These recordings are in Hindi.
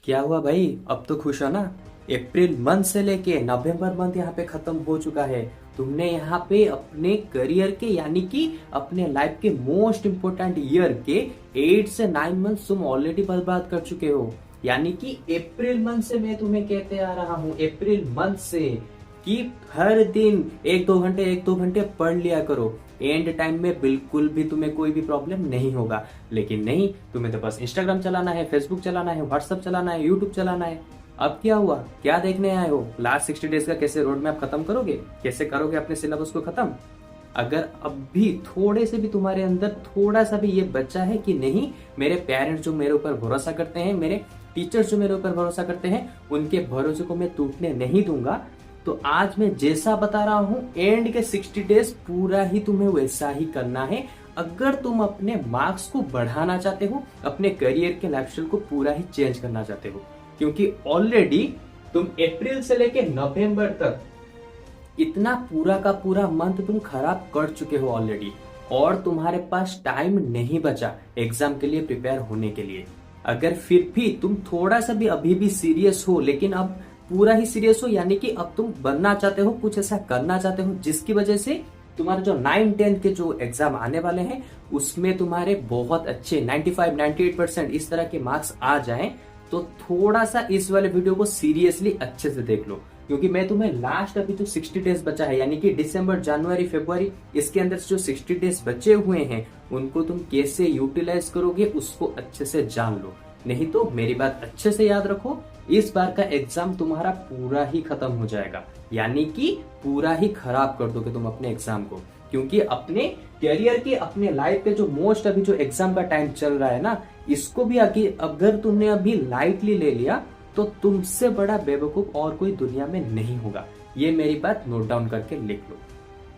क्या हुआ भाई? अब तो खुश हो ना? अप्रैल मंथ से लेके नवंबर मंथ यहाँ पे खत्म हो चुका है। तुमने यहाँ पे अपने करियर के यानी कि अपने लाइफ के मोस्ट इम्पोर्टेंट ईयर के 8 से 9 मंथ तुम ऑलरेडी बर्बाद कर चुके हो। यानी कि अप्रैल मंथ से मैं तुम्हें कहते आ रहा हूँ, अप्रैल मंथ से कि हर दिन 1-2 घंटे पढ़ लिया करो। एंड टाइम में बिल्कुल भी तुम्हें कोई भी प्रॉब्लम नहीं होगा। लेकिन नहीं, तुम्हें तो बस इंस्टाग्राम चलाना है, फेसबुक चलाना है, व्हाट्सअप चलाना है, यूट्यूब चलाना है। अब क्या हुआ? क्या देखने आए हो? लास्ट 60 डेज का कैसे रोड मैप खत्म करोगे? कैसे करोगे अपने सिलेबस को खत्म? अगर अब भी थोड़े से भी तुम्हारे अंदर थोड़ा सा भी ये बच्चा है कि नहीं, मेरे पेरेंट्स जो मेरे ऊपर भरोसा करते हैं, मेरे टीचर्स जो मेरे ऊपर भरोसा करते हैं, उनके भरोसे को मैं टूटने नहीं दूंगा, तो आज मैं जैसा बता रहा हूं एंड के 60 डेज पूरा ही तुम्हें वैसा ही करना है। अगर तुम अपने मार्क्स को बढ़ाना चाहते हो, अपने करियर के लाइफस्टाइल को पूरा ही चेंज करना चाहते हो, क्योंकि ऑलरेडी तुम अप्रैल से लेके नवंबर तक इतना पूरा का पूरा मंथ तुम खराब कर चुके हो ऑलरेडी, और तुम्हारे पास टाइम नहीं बचा एग्जाम के लिए प्रिपेयर होने के लिए। अगर फिर भी तुम थोड़ा सा भी अभी भी सीरियस हो, लेकिन अब पूरा ही सीरियस हो, यानी कि अब तुम बनना चाहते हो, कुछ ऐसा करना चाहते हो जिसकी वजह से तुम्हारे जो 9-10 के जो एग्जाम आने वाले हैं उसमें तुम्हारे बहुत अच्छे 95-98% इस तरह के मार्क्स आ जाएं, तो थोड़ा सा इस वाले वीडियो को सीरियसली अच्छे से देख लो। क्योंकि मैं तुम्हें लास्ट अभी जो 60 डेज बचा है, यानी कि दिसंबर, जनवरी, फरवरी, इसके अंदर जो 60 डेज बचे हुए हैं उनको तुम कैसे यूटिलाइज करोगे उसको अच्छे से जान लो। नहीं तो मेरी बात अच्छे से याद रखो, इस बार का एग्जाम तुम्हारा पूरा ही खत्म हो जाएगा, यानी कि पूरा ही खराब कर दोगे तुम अपने एग्जाम को। क्योंकि अपने करियर के, अपने लाइफ के जो मोस्ट अभी जो एग्जाम का टाइम चल रहा है ना, इसको भी अगर तुमने अभी लाइटली ले लिया तो तुमसे बड़ा बेवकूफ और कोई दुनिया में नहीं होगा। ये मेरी बात नोट डाउन करके लिख लो,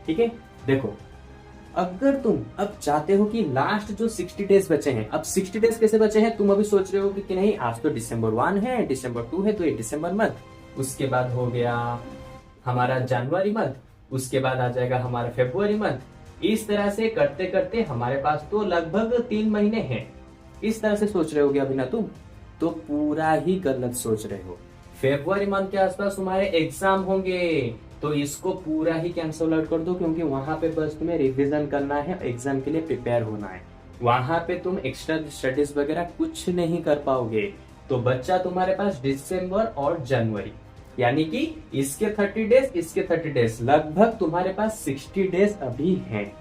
ठीक है? देखो, अगर तुम अब चाहते हो कि लास्ट जो 60 डेज बचे हैं, अब 60 डेज कैसे बचे हैं तुम अभी सोच रहे हो कि नहीं, आज तो दिसंबर 1 है, दिसंबर 2 है, तो ये दिसंबर मंथ, उसके बाद हो गया हमारा जनवरी मंथ, उसके बाद आ जाएगा हमारा फरवरी मंथ। इस तरह से करते करते हमारे पास तो लगभग 3 महीने हैं। इस तरह से सोच रहे होगे अभी ना तुम, तो पूरा ही गलत सोच रहे हो। फरवरी मंथ के आसपास तुम्हारे एग्जाम होंगे, तो इसको पूरा ही कैंसल आउट कर दो, क्योंकि वहां पे बस तुम्हें रिवीजन करना है, एग्जाम के लिए प्रिपेयर होना है। वहां पे तुम एक्स्ट्रा स्टडीज वगैरह कुछ नहीं कर पाओगे। तो बच्चा तुम्हारे पास दिसंबर और जनवरी, यानी कि इसके 30 डेज, इसके 30 डेज, लगभग तुम्हारे पास 60 डेज अभी हैं,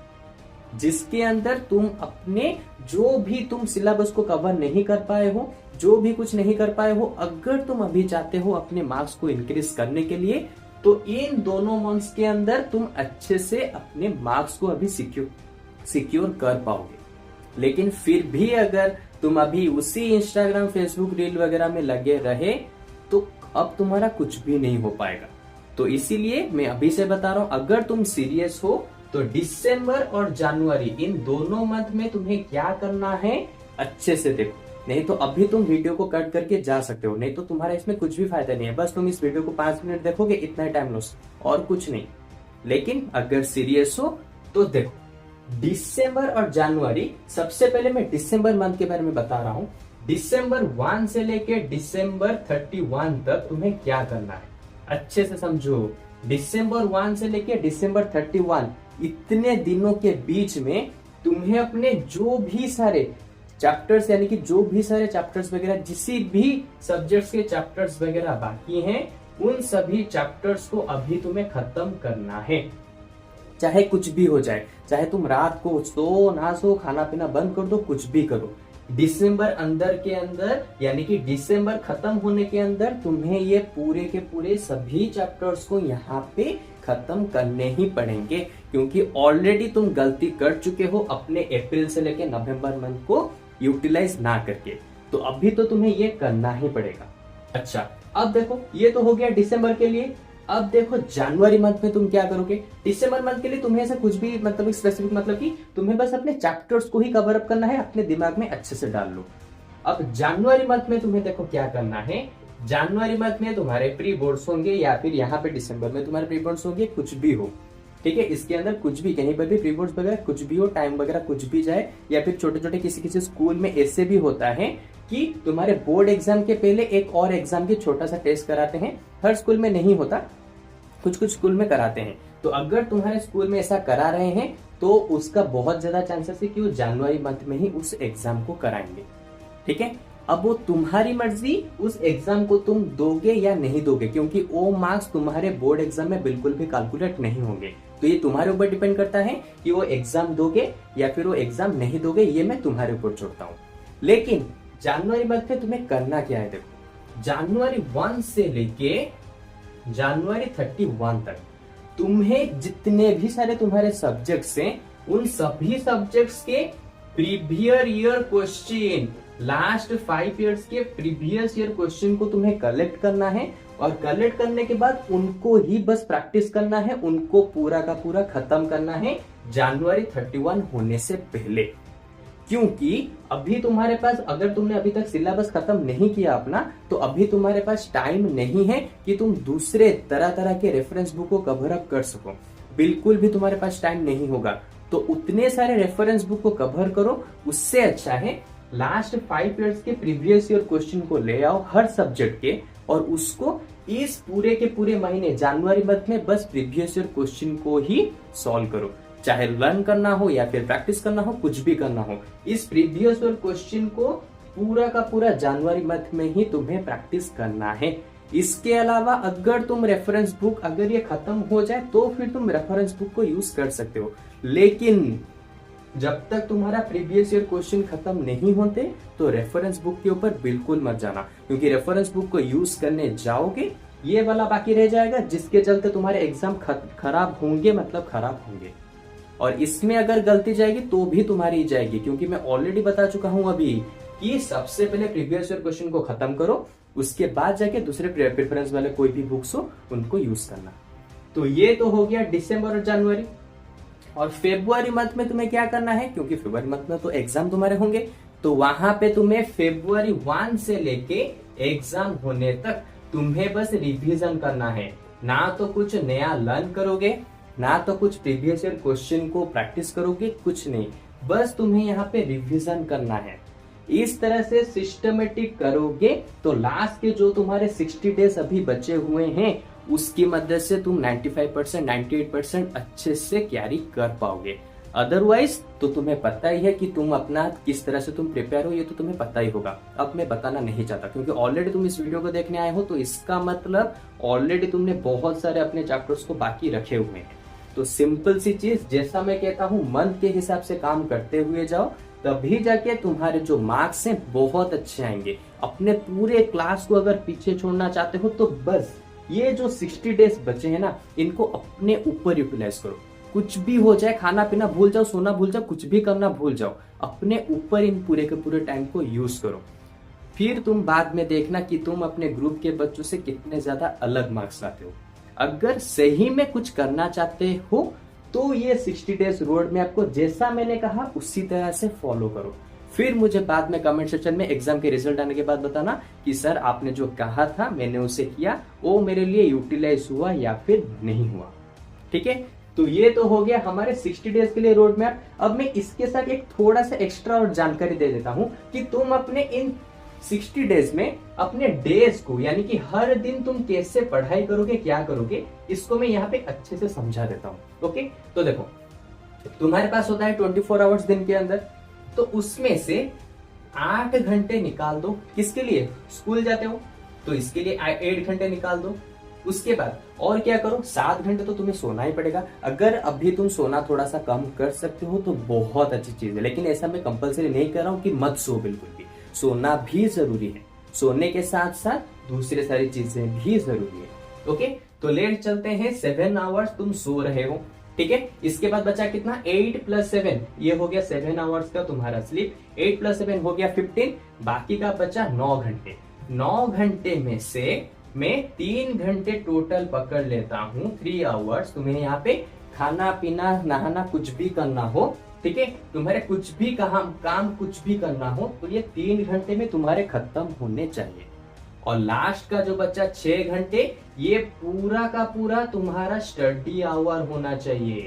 जिसके अंदर तुम अपने जो भी तुम सिलेबस को कवर नहीं कर पाए हो, जो भी कुछ नहीं कर पाए हो, अगर तुम अभी चाहते हो अपने मार्क्स को इंक्रीज करने के लिए, तो इन दोनों मंथ्स के अंदर तुम अच्छे से अपने मार्क्स को अभी सिक्योर कर पाओगे। लेकिन फिर भी अगर तुम अभी उसी इंस्टाग्राम, फेसबुक रील वगैरह में लगे रहे, तो अब तुम्हारा कुछ भी नहीं हो पाएगा। तो इसीलिए मैं अभी से बता रहा हूं, अगर तुम सीरियस हो तो दिसंबर और जनवरी, इन दोनों मंथ में तुम्हें क्या करना है अच्छे से देखो। नहीं तो अभी तुम वीडियो को कट करके जा सकते हो, नहीं तो तुम्हारा इसमें कुछ भी फायदा नहीं है। बस तुम इस वीडियो को 5 मिनट देखोगे, इतना ही टाइम लॉस, और कुछ नहीं। लेकिन अगर सीरियस हो तो देखो, दिसंबर और जनवरी, सबसे पहले मैं दिसंबर मंथ के बारे में बता रहा हूं। दिसंबर 1 से लेके दिसंबर 31 तक तुम्हें क्या करना है अच्छे से समझो। दिसंबर 1 से लेके दिसंबर 31, इतने दिनों के बीच में तुम्हें अपने जो भी सारे चैप्टर्स, यानी कि जो भी सारे चैप्टर्स वगैरह, जिसी भी सब्जेक्ट्स के चैप्टर्स वगैरह बाकी हैं, उन सभी चैप्टर्स को अभी तुम्हें खत्म करना है। चाहे कुछ भी हो जाए, चाहे तुम रात को सो ना सो, खाना पीना बंद कर दो, कुछ भी करो, दिसंबर अंदर के अंदर, यानी कि दिसंबर खत्म होने के अंदर तुम्हें ये पूरे के पूरे सभी चैप्टर्स को यहाँ पे खत्म करने ही पड़ेंगे। क्योंकि ऑलरेडी तुम गलती कर चुके हो अपने अप्रैल से लेके नवंबर मंथ को यूटिलाइज ना करके, तो अभी तो तुम्हें ये करना ही पड़ेगा। अच्छा, अब देखो, ये तो हो गया दिसंबर के लिए। अब देखो जनवरी मंथ में तुम क्या करोगे। दिसंबर मंथ के लिए तुम्हें ऐसा कुछ भी मतलब स्पेसिफिक, मतलब कि तुम्हें बस अपने चैप्टर्स को ही कवर अप करना है, अपने दिमाग में अच्छे से डाल लो। अब जनवरी मंथ में तुम्हें देखो क्या करना है। जनवरी मंथ में तुम्हारे प्री बोर्ड्स होंगे, या फिर यहाँ पे दिसंबर में तुम्हारे प्री बोर्ड्स होंगे, कुछ भी हो, ठीक है? इसके अंदर कुछ भी, कहीं पर भी प्री बोर्ड्स वगैरह कुछ भी हो, टाइम वगैरह कुछ भी जाए, या फिर छोटे छोटे किसी किसी स्कूल में ऐसे भी होता है कि तुम्हारे बोर्ड एग्जाम के पहले एक और एग्जाम की छोटा सा टेस्ट कराते हैं। हर स्कूल में नहीं होता, कुछ कुछ स्कूल में कराते हैं। तो अगर तुम्हारे स्कूल में ऐसा करा रहे हैं तो उसका बहुत ज्यादा चांसेस है कि वो जनवरी मंथ में ही उस एग्जाम को कराएंगे। ठीक है, अब वो तुम्हारी मर्जी उस एग्जाम को तुम दोगे या नहीं दोगे, क्योंकि वो मार्क्स तुम्हारे बोर्ड एग्जाम में बिल्कुल भी कैलकुलेट नहीं होंगे। तो ये तुम्हारे ऊपर डिपेंड करता है कि वो एग्जाम दोगे या फिर वो एग्जाम नहीं दोगे, ये मैं तुम्हारे ऊपर छोड़ता हूँ। लेकिन जनवरी मंथ में तुम्हें करना क्या है, देखो जनवरी 1 से लेके जनवरी 31 तक तुम्हें जितने भी सारे तुम्हारे सब्जेक्ट्स हैं उन सभी सब्जेक्ट्स के previous year question, last 5 years के प्रीवियस ईयर क्वेश्चन को तुम्हें कलेक्ट करना है। और कलेक्ट करने के बाद उनको ही बस प्रैक्टिस करना है, उनको पूरा का पूरा खत्म करना है जनवरी 31 होने से पहले। क्योंकि अभी तुम्हारे पास, अगर तुमने अभी तक सिलेबस खत्म नहीं किया अपना, तो अभी तुम्हारे पास टाइम नहीं है कि तुम दूसरे तरह तरह के रेफरेंस बुक को कवर अप कर सको। बिल्कुल भी तुम्हारे पास टाइम नहीं होगा। तो उतने सारे रेफरेंस बुक को कवर करो, उससे अच्छा है लास्ट 5 इयर्स के प्रीवियस ईयर क्वेश्चन को ले आओ हर सब्जेक्ट के, और उसको इस पूरे के पूरे महीने जनवरी मंथ में बस प्रीवियस ईयर क्वेश्चन को ही सॉल्व करो। चाहे लर्न करना हो या फिर प्रैक्टिस करना हो, कुछ भी करना हो, इस प्रीवियस ईयर क्वेश्चन को पूरा का पूरा जनवरी मंथ में ही तुम्हें प्रैक्टिस करना है। इसके अलावा अगर तुम रेफरेंस बुक, अगर ये खत्म हो जाए तो फिर तुम रेफरेंस बुक को यूज कर सकते हो। लेकिन जब तक तुम्हारा प्रीवियस ईयर क्वेश्चन खत्म नहीं होते तो रेफरेंस बुक के ऊपर बिल्कुल मत जाना, क्योंकि रेफरेंस बुक को यूज करने जाओगे ये वाला बाकी रह जाएगा, जिसके चलते तुम्हारे एग्जाम खराब होंगे, मतलब खराब होंगे। और इसमें अगर गलती जाएगी तो भी तुम्हारी ही जाएगी, क्योंकि मैं ऑलरेडी बता चुका हूं अभी कि सबसे पहले प्रीवियस ईयर क्वेश्चन को खत्म करो, उसके बाद जाके दूसरे प्रेफरेंस वाले कोई भी बुक्स हो उनको यूज करना। तो ये तो हो गया दिसंबर और जनवरी। और फेब्रुआरी मंथ में तुम्हें क्या करना है, क्योंकि फेब्रुआरी मंथ में तो एग्जाम तुम्हारे होंगे, तो वहां पे तुम्हें फेब्रुआरी 1 से लेके एग्जाम होने तक तुम्हें बस रिवीजन करना है। ना तो कुछ नया लर्न करोगे, ना तो कुछ प्रीवियस ईयर क्वेश्चन को प्रैक्टिस करोगे, कुछ नहीं, बस तुम्हें यहाँ पे रिवीजन करना है। इस तरह से सिस्टमेटिक करोगे तो लास्ट के जो तुम्हारे 60 डेज अभी बचे हुए हैं उसकी मदद से तुम 95%, 98% अच्छे से कैरी कर पाओगे। अदरवाइज तो तुम्हें पता ही है कि तुम अपना किस तरह से तुम प्रिपेयर हो, ये तो तुम्हें पता ही होगा। अब मैं बताना नहीं चाहता, क्योंकि ऑलरेडी तुम इस वीडियो को देखने आए हो, तो इसका मतलब ऑलरेडी तुमने बहुत सारे अपने चैप्टर्स को बाकी रखे हुए हैं। तो सिंपल सी चीज, जैसा मैं कहता हूँ मंथ के हिसाब से काम करते हुए जाओ, तभी जाके तुम्हारे जो मार्क्स हैं बहुत अच्छे आएंगे। अपने पूरे क्लास को अगर पीछे छोड़ना चाहते हो तो बस ये जो 60 डेज बचे हैं ना, इनको अपने ऊपर यूटिलाइज करो। कुछ भी हो जाए, खाना पीना भूल जाओ, सोना भूल जाओ, कुछ भी करना भूल जाओ, अपने ऊपर इन पूरे के पूरे टाइम को यूज करो। फिर तुम बाद में देखना कि तुम अपने ग्रुप के बच्चों से कितने ज्यादा अलग मार्क्स लाते हो। अगर सही में कुछ करना चाहते हो तो ये 60 डेज रोड में आपको जैसा मैंने कहा उसी तरह से फॉलो करो। फिर मुझे बाद में कमेंट सेक्शन में एग्जाम के रिजल्ट आने के बाद बताना कि सर आपने जो कहा था मैंने उसे किया, वो मेरे लिए यूटिलाइज हुआ या फिर नहीं हुआ। ठीक है, तो ये तो हो गया हमारे 60 डेज के लिए रोड मैप। अब मैं इसके साथ एक थोड़ा सा एक्स्ट्रा और जानकारी दे देता हूं कि तुम अपने इन 60 डेज में अपने डेज को, यानी कि हर दिन तुम कैसे पढ़ाई करोगे, क्या करोगे, इसको मैं यहाँ पे अच्छे से समझा देता हूँ। ओके, तो देखो तुम्हारे पास होता है 24 आवर्स दिन के अंदर, तो उसमें से 8 घंटे निकाल दो। किसके लिए? स्कूल जाते हो तो इसके लिए 8 घंटे निकाल दो। उसके बाद और क्या करो, 7 घंटे तो तुम्हें सोना ही पड़ेगा। अगर अभी तुम सोना थोड़ा सा कम कर सकते हो तो बहुत अच्छी चीज है, लेकिन ऐसा मैं कंपलसरी नहीं कर रहा हूँ कि मत सो, बिल्कुल भी सोना भी जरूरी है। सोने के साथ साथ दूसरे सारी चीजें भी जरूरी है। ओके, तो लेट चलते हैं। 7 आवर्स तुम सो रहे हो, ठीक है। इसके बाद बचा कितना? 8 + 7, ये हो गया 7 आवर्स का तुम्हारा स्लीप। 8 + 7 हो गया 15, बाकी का बचा 9 घंटे। 9 घंटे में से मैं 3 घंटे टोटल पकड़ लेता हूँ, 3 आवर्स। तुम्हें यहाँ पे खाना पीना नहाना कुछ भी करना हो, ठीक है, तुम्हारे कुछ भी काम कुछ भी करना हो, तो ये 3 घंटे में तुम्हारे खत्म होने चाहिए। और लास्ट का जो बच्चा 6 घंटे, ये पूरा का पूरा तुम्हारा स्टडी आवर होना चाहिए,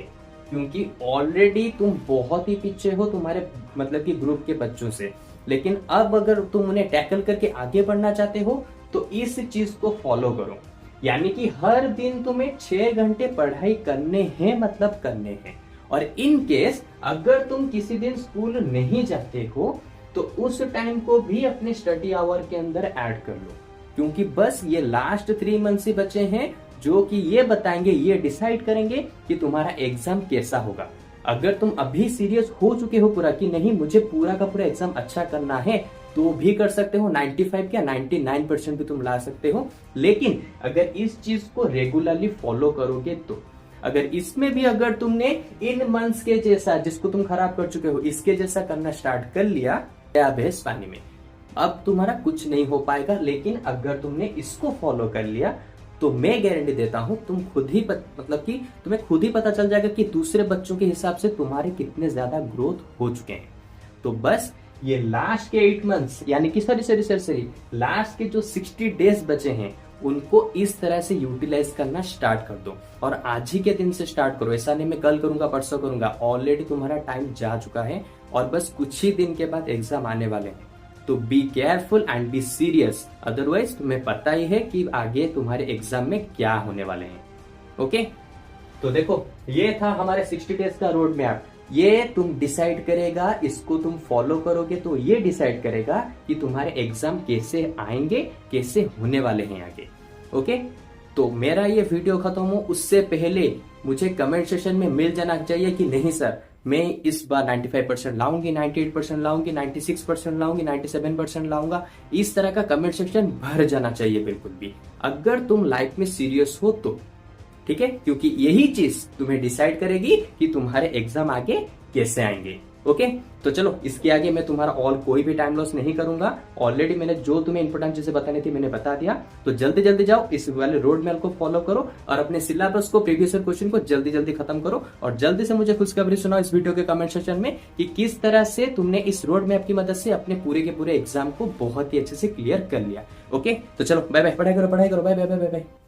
क्योंकि ऑलरेडी तुम बहुत ही पीछे हो तुम्हारे मतलब कि ग्रुप के बच्चों से। लेकिन अब अगर तुम उन्हें टैकल करके आगे बढ़ना चाहते हो तो इस चीज को फॉलो करो, यानी कि हर दिन तुम्हें 6 घंटे पढ़ाई करने हैं, मतलब करने हैं। और इन केस अगर तुम किसी दिन स्कूल नहीं जाते हो तो उस टाइम को भी अपने स्टडी आवर के अंदर ऐड कर लो, क्योंकि बस ये लास्ट 3 मंथ ही बचे हैं जो कि ये बताएंगे, ये डिसाइड करेंगे कि तुम्हारा एग्जाम कैसा होगा। अगर तुम अभी सीरियस हो चुके हो पूरा कि नहीं मुझे पूरा का पूरा एग्जाम अच्छा करना है तो भी कर सकते हो, 95 या 99% भी तुम ला सकते हो। लेकिन अगर इस चीज को रेगुलरली फॉलो करोगे तो अगर इसमें भी अगर तुमने इन मंथ्स के जैसा जिसको तुम खराब कर चुके हो इसके जैसा करना स्टार्ट कर लिया या भैंस पानी में, अब तुम्हारा कुछ नहीं हो पाएगा। लेकिन अगर तुमने इसको फॉलो कर लिया तो मैं गारंटी देता हूं तुम खुद ही मतलब कि तुम्हें खुद ही पता चल जाएगा कि दूसरे बच्चों के हिसाब से तुम्हारे कितने ज्यादा ग्रोथ हो चुके हैं। तो बस ये लास्ट के 8 मंथ्स यानी कि सॉरी लास्ट के जो 60 डेज बचे हैं उनको इस तरह से यूटिलाइज करना स्टार्ट कर दो। और आज ही के दिन से स्टार्ट करो, ऐसा नहीं मैं कल करूंगा परसों करूंगा, ऑलरेडी तुम्हारा टाइम जा चुका है और बस कुछ ही दिन के बाद एग्जाम आने वाले हैं। तो be careful and be serious, otherwise तुम्हें पता ही है कि आगे तुम्हारे एग्जाम में क्या होने वाले हैं। ओके, तो देखो ये था हमारे 60 डेज का रोड मैप। ये तुम डिसाइड करेगा, इसको तुम फॉलो करोगे तो ये डिसाइड करेगा कि तुम्हारे एग्जाम कैसे आएंगे, कैसे होने वाले हैं आगे। ओके, तो मेरा ये वीडियो खत्म हो उससे पहले मुझे कमेंट सेक्शन में मिल जाना चाहिए कि नहीं सर मैं इस बार 95% लाऊंगी, 98% लाऊंगी, 96% लाऊंगी, 97% लाऊंगा। इस तरह का कमेंट सेक्शन भर जाना चाहिए बिल्कुल भी, अगर तुम लाइफ में सीरियस हो तो। ठीक है, क्योंकि यही चीज तुम्हें डिसाइड करेगी कि तुम्हारे एग्जाम आगे कैसे आएंगे। ओके, तो चलो इसके आगे मैं तुम्हारा और कोई भी टाइम लॉस नहीं करूंगा। ऑलरेडी मैंने जो तुम्हें इंपोर्टेंट चीजें बतानी थी मैंने बता दिया। तो जल्दी जल्दी जाओ इस वाले रोड मैप को फॉलो करो और अपने सिलेबस को, प्रीवियस ईयर क्वेश्चन को जल्दी जल्दी खत्म करो और जल्दी से मुझे खुशखबरी सुनाओ इस वीडियो के कमेंट सेक्शन में कि किस तरह से तुमने इस रोड मैप की मदद से अपने पूरे के पूरे एग्जाम को बहुत ही अच्छे से क्लियर कर लिया। ओके, तो चलो बाय बाय, पढ़ाई करो, बाय बाय बाय बाय।